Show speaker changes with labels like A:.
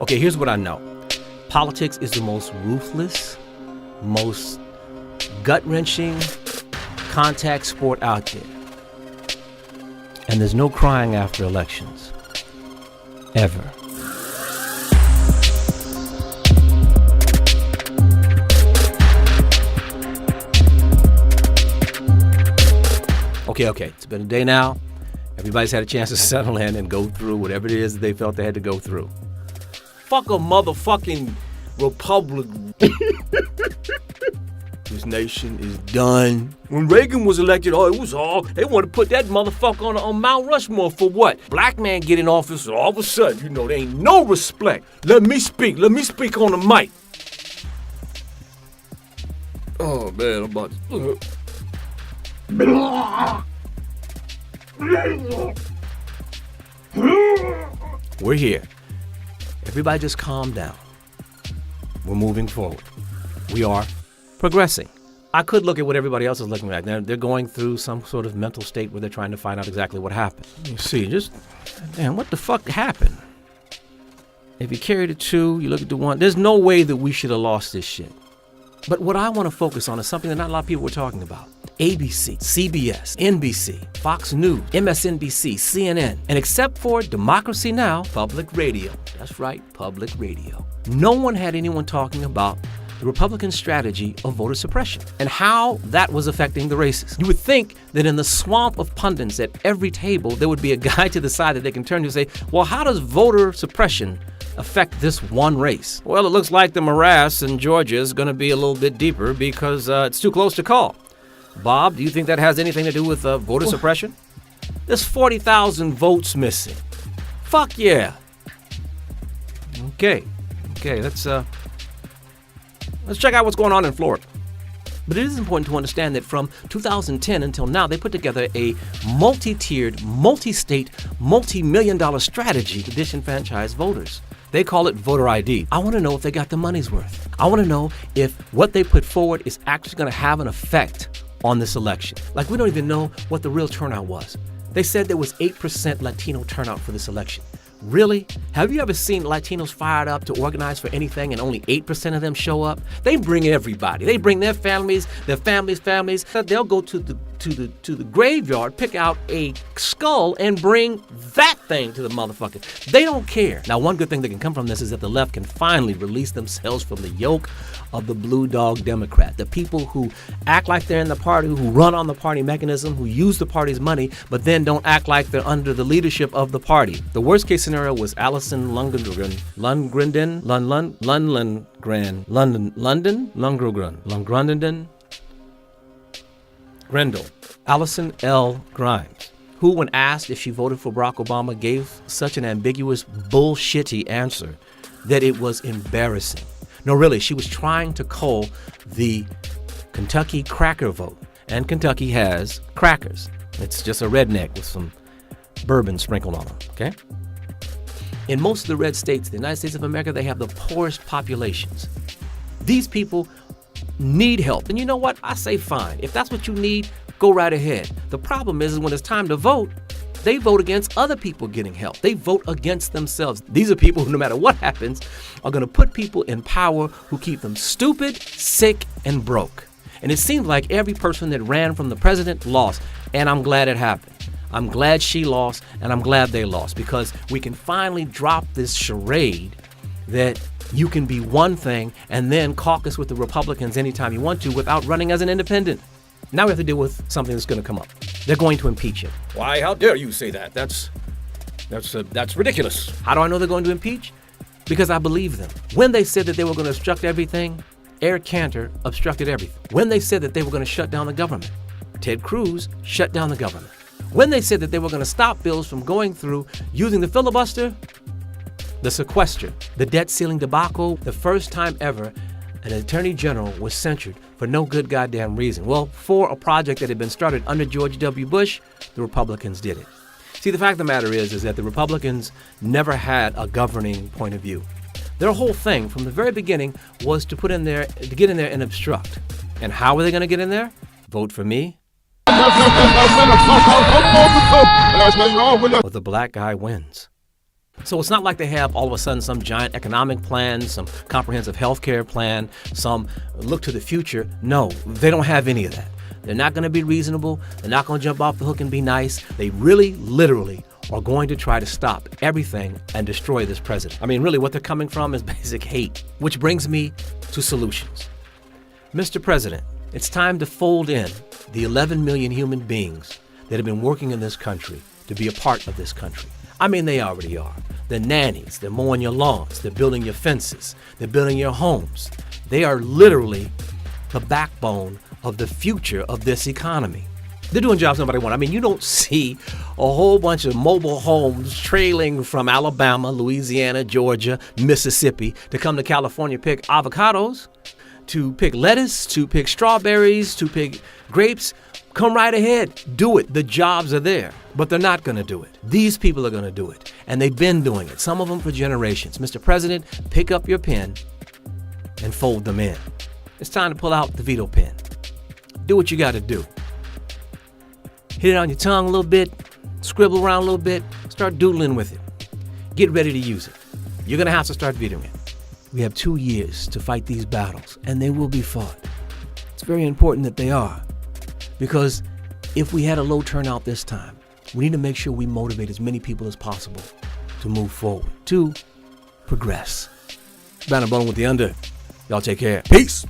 A: Okay, here's what I know. Politics is the most ruthless, most gut-wrenching contact sport out there. And there's no crying after elections. Ever. Okay, it's been a day now. Everybody's had a chance to settle in and go through whatever it is that they felt they had to go through. Fuck a motherfucking republic. This nation is done. When Reagan was elected, they want to put that motherfucker on Mount Rushmore for what? Black man get in office, all of a sudden, there ain't no respect. Let me speak on the mic. Oh man, I'm about to... We're here. Everybody just calm down. We're moving forward. We are progressing. I could look at what everybody else is looking at. They're going through some sort of mental state where they're trying to find out exactly what happened. You see, what the fuck happened? If you carry the 2, you look at the 1, there's no way that we should have lost this shit. But what I want to focus on is something that not a lot of people were talking about. ABC, CBS, NBC, Fox News, MSNBC, CNN, and except for Democracy Now!, public radio. That's right, public radio. No one had anyone talking about the Republican strategy of voter suppression and how that was affecting the races. You would think that in the swamp of pundits at every table, there would be a guy to the side that they can turn to and say, well, how does voter suppression affect this one race? Well, it looks like the morass in Georgia is going to be a little bit deeper because it's too close to call. Bob, do you think that has anything to do with voter suppression? There's 40,000 votes missing. Fuck yeah. Okay, let's check out what's going on in Florida. But it is important to understand that from 2010 until now, they put together a multi-tiered, multi-state, multi-million-dollar strategy to disenfranchise voters. They call it voter ID. I want to know if they got the money's worth. I want to know if what they put forward is actually going to have an effect on this election. Like, we don't even know what the real turnout was. They said there was 8% Latino turnout for this election. Really? Have you ever seen Latinos fired up to organize for anything and only 8% of them show up? They bring everybody. They bring their families. They'll go to the graveyard, pick out a skull, and bring that thing to the motherfucker. They don't care. Now, one good thing that can come from this is that the left can finally release themselves from the yoke of the blue dog Democrat. The people who act like they're in the party, who run on the party mechanism, who use the party's money, but then don't act like they're under the leadership of the party. The worst case scenario was Alison Lundgren. Allison L. Grimes, who, when asked if she voted for Barack Obama, gave such an ambiguous, bullshitty answer that it was embarrassing. No, really, she was trying to cull the Kentucky cracker vote. And Kentucky has crackers. It's just a redneck with some bourbon sprinkled on them, okay? In most of the red states, the United States of America, they have the poorest populations. These people need help. And you know what? I say fine. If that's what you need, go right ahead. The problem is when it's time to vote, they vote against other people getting help. They vote against themselves. These are people who, no matter what happens, are going to put people in power who keep them stupid, sick, and broke. And it seems like every person that ran from the president lost. And I'm glad it happened. I'm glad she lost, and I'm glad they lost, because we can finally drop this charade that you can be one thing and then caucus with the Republicans anytime you want to without running as an independent. Now we have to deal with something that's going to come up. They're going to impeach him. Why? How dare you say that? That's ridiculous. How do I know they're going to impeach? Because I believe them. When they said that they were going to obstruct everything, Eric Cantor obstructed everything. When they said that they were going to shut down the government, Ted Cruz shut down the government. When they said that they were going to stop bills from going through using the filibuster, the sequester, the debt ceiling debacle, the first time ever an attorney general was censured for no good goddamn reason. Well, for a project that had been started under George W. Bush, the Republicans did it. See, the fact of the matter is that the Republicans never had a governing point of view. Their whole thing from the very beginning was to get in there and obstruct. And how were they going to get in there? Vote for me. Or the black guy wins. So it's not like they have all of a sudden some giant economic plan, some comprehensive health care plan, some look to the future. No, they don't have any of that. They're not going to be reasonable. They're not going to jump off the hook and be nice. They really, literally are going to try to stop everything and destroy this president. I mean, really, what they're coming from is basic hate, which brings me to solutions. Mr. President, it's time to fold in the 11 million human beings that have been working in this country to be a part of this country. I mean, they already are. They're nannies. They're mowing your lawns. They're building your fences. They're building your homes. They are literally the backbone of the future of this economy. They're doing jobs nobody wants. I mean, you don't see a whole bunch of mobile homes trailing from Alabama, Louisiana, Georgia, Mississippi to come to California, pick avocados, to pick lettuce, to pick strawberries, to pick grapes. Come right ahead. Do it. The jobs are there. But they're not going to do it. These people are going to do it. And they've been doing it, some of them for generations. Mr. President, pick up your pen and fold them in. It's time to pull out the veto pen. Do what you got to do. Hit it on your tongue a little bit, scribble around a little bit, start doodling with it. Get ready to use it. You're going to have to start vetoing it. We have 2 years to fight these battles, and they will be fought. It's very important that they are, because if we had a low turnout this time, we need to make sure we motivate as many people as possible to move forward, to progress. Brandon Bowling with TheUnder. Y'all take care. Peace.